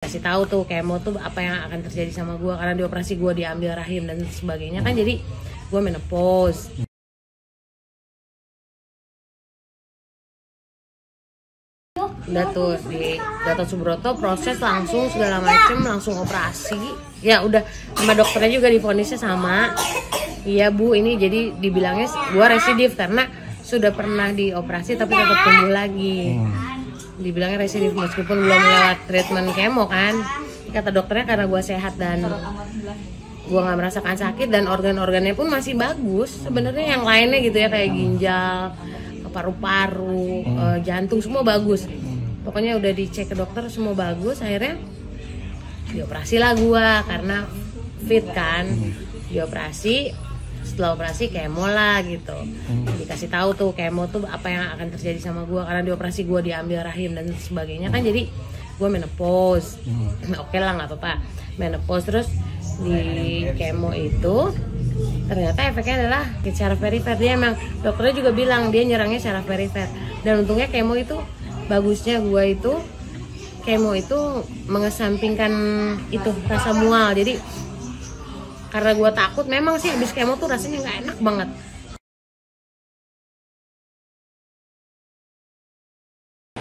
Kasih tahu tuh kemo tuh apa yang akan terjadi sama gue karena di operasi gue diambil rahim dan sebagainya kan, jadi gue menopause. Udah tuh di Gatot Subroto proses langsung segala macem, langsung operasi ya udah, sama dokternya juga divonisnya sama. Iya bu, ini jadi dibilangnya gue residif karena sudah pernah dioperasi tapi tetap tumbuh lagi. Dibilangnya residif meskipun belum lewat treatment kemo kan. Kata dokternya karena gue sehat dan gue nggak merasakan sakit dan organ-organnya pun masih bagus sebenarnya, yang lainnya gitu ya, kayak ginjal, paru-paru, jantung semua bagus. Pokoknya udah dicek ke dokter semua bagus. Akhirnya dioperasi lah gue karena fit kan. Dioperasi, setelah operasi kemo lah gitu. Dikasih tahu tuh kemo tuh apa yang akan terjadi sama gue karena di operasi gue diambil rahim dan sebagainya kan, jadi gue menopause. Oke lah, nggak apa-apa menopause. Terus di kemo itu ternyata efeknya adalah secara perifer. Dia emang dokternya juga bilang dia nyerangnya secara perifer, dan untungnya kemo itu bagusnya gue itu kemo itu mengesampingkan itu rasa mual. Jadi karena gue takut, memang sih habis kemo tuh rasanya nggak enak banget.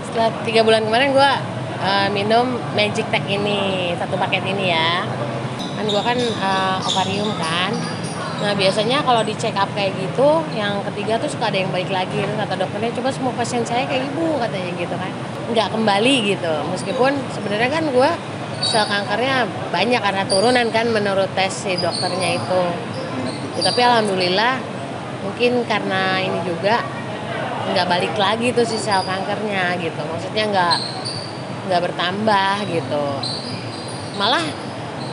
Setelah 3 bulan kemarin gue minum Magic Tech ini, 1 paket ini ya. Kan gue kan ovarium kan. Nah biasanya kalau di check up kayak gitu, yang ketiga tuh suka ada yang balik lagi. Terus kata dokternya, coba semua pasien saya kayak ibu, katanya gitu kan, nggak kembali gitu. Meskipun sebenarnya kan gue sel kankernya banyak karena turunan kan menurut tes si dokternya itu ya, tapi alhamdulillah mungkin karena ini juga nggak balik lagi tuh si sel kankernya gitu, maksudnya nggak bertambah gitu. Malah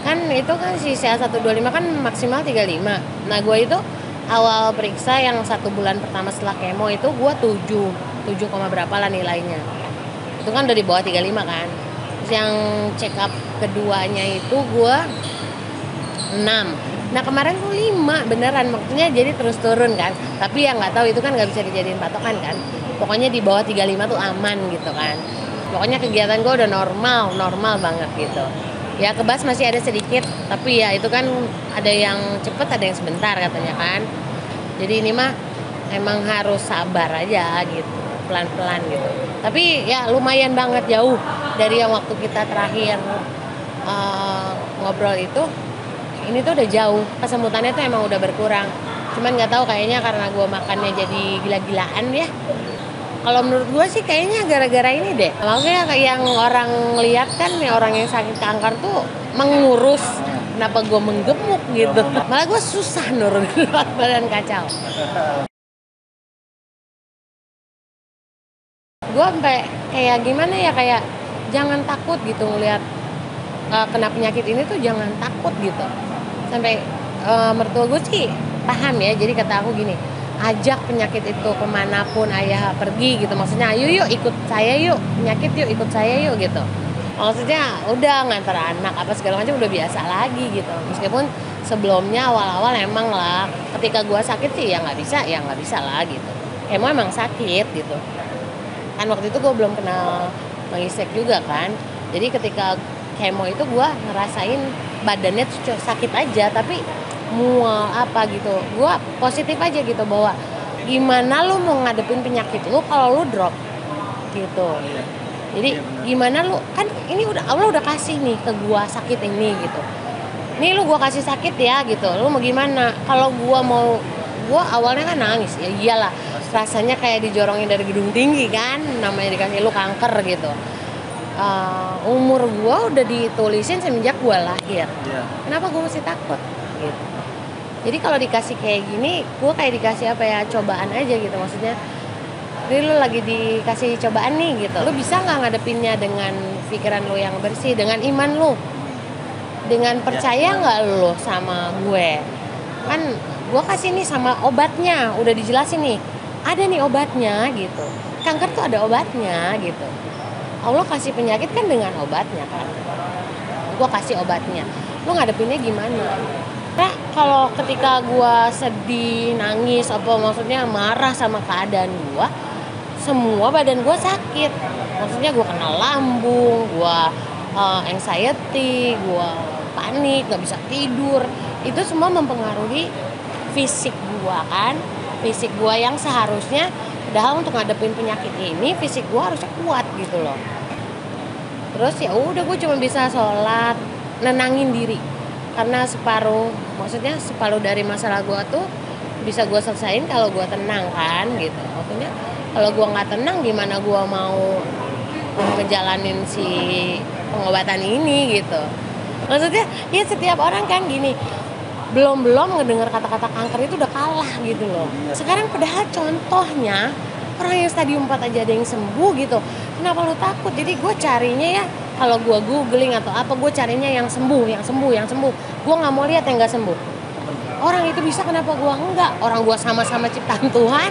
kan itu kan si CA125 kan maksimal 35. Nah gue itu awal periksa yang 1 bulan pertama setelah kemo itu gue 7, berapa lah nilainya. Itu kan udah di bawah 35 kan. Terus yang check up keduanya itu gue 6. Nah kemarin tuh 5 beneran, maksudnya jadi terus turun kan. Tapi yang nggak tahu itu kan nggak bisa dijadiin patokan kan. Pokoknya di bawah 35 tuh aman gitu kan. Pokoknya kegiatan gue udah normal banget gitu. Ya kebas masih ada sedikit, tapi ya itu kan ada yang cepet ada yang sebentar katanya kan. Jadi ini mah emang harus sabar aja gitu, pelan-pelan gitu. Tapi ya lumayan banget jauh dari yang waktu kita terakhir ngobrol itu. Ini tuh udah jauh, kesemutannya tuh emang udah berkurang. Cuman nggak tahu kayaknya karena gue makannya jadi gila-gilaan ya. Kalau menurut gue sih kayaknya gara-gara ini deh. Maksudnya kayak yang orang lihat kan, nih orang yang sakit kanker tuh mengurus. Kenapa gue menggemuk gitu? Malah gue susah nurunin berat badan, kacau. Gue sampai kayak gimana ya, kayak jangan takut gitu ngelihat kena penyakit ini tuh, jangan takut gitu. Sampai mertua gue sih paham ya, jadi kata aku gini, ajak penyakit itu kemanapun ayah pergi gitu, maksudnya ayo yuk ikut saya yuk, penyakit yuk ikut saya yuk gitu. Maksudnya udah ngantar anak apa segala macam udah biasa lagi gitu. Meskipun sebelumnya awal-awal emang lah ketika gua sakit sih ya nggak bisa lah gitu. Emang sakit gitu. Kan waktu itu gua belum kenal mengisek juga kan. Jadi ketika kemo itu gua ngerasain badannya tuh sakit aja, tapi mual apa gitu, gue positif aja gitu bahwa gimana lu mau ngadepin penyakit lu kalau lu drop gitu. Jadi gimana lu, kan ini udah Allah udah kasih nih ke gue sakit ini gitu, nih lu gue kasih sakit ya gitu, lu mau gimana? Kalau gue awalnya kan nangis ya, iyalah rasanya kayak dijorongin dari gedung tinggi kan, namanya dikasih lu kanker gitu. Umur gue udah ditulisin semenjak gue lahir, kenapa gue masih takut gitu. Jadi kalau dikasih kayak gini, gue kayak dikasih apa ya, cobaan aja gitu. Maksudnya, ini lu lagi dikasih cobaan nih gitu. Lu bisa nggak ngadepinnya dengan pikiran lu yang bersih, dengan iman lu, dengan percaya nggak lu sama gue? Kan gue kasih nih sama obatnya, udah dijelasin nih, ada nih obatnya gitu. Kanker tuh ada obatnya gitu. Allah kasih penyakit kan dengan obatnya kan. Gue kasih obatnya. Lu ngadepinnya gimana? Nah, kalau ketika gue sedih, nangis, apa maksudnya marah sama keadaan gue, semua badan gue sakit. Maksudnya gue kena lambung, gue anxiety, gue panik, gak bisa tidur. Itu semua mempengaruhi fisik gue kan. Fisik gue yang seharusnya, padahal untuk ngadepin penyakit ini fisik gue harusnya kuat gitu loh. Terus ya udah gue cuma bisa sholat, nenangin diri. Karena maksudnya separuh dari masalah gue tuh bisa gue selesain kalau gue tenang kan gitu. Maksudnya kalau gue nggak tenang gimana gue mau ngejalanin si pengobatan ini gitu. Maksudnya ya setiap orang kan gini, belum ngedengar kata-kata kanker itu udah kalah gitu loh. Sekarang padahal contohnya orang yang stadium 4 aja ada yang sembuh gitu. Kenapa lu takut? Jadi gue carinya ya, kalau gue googling atau apa, gue carinya yang sembuh. Gue nggak mau lihat yang nggak sembuh. Orang itu bisa, kenapa gue enggak? Orang gue sama-sama ciptaan Tuhan.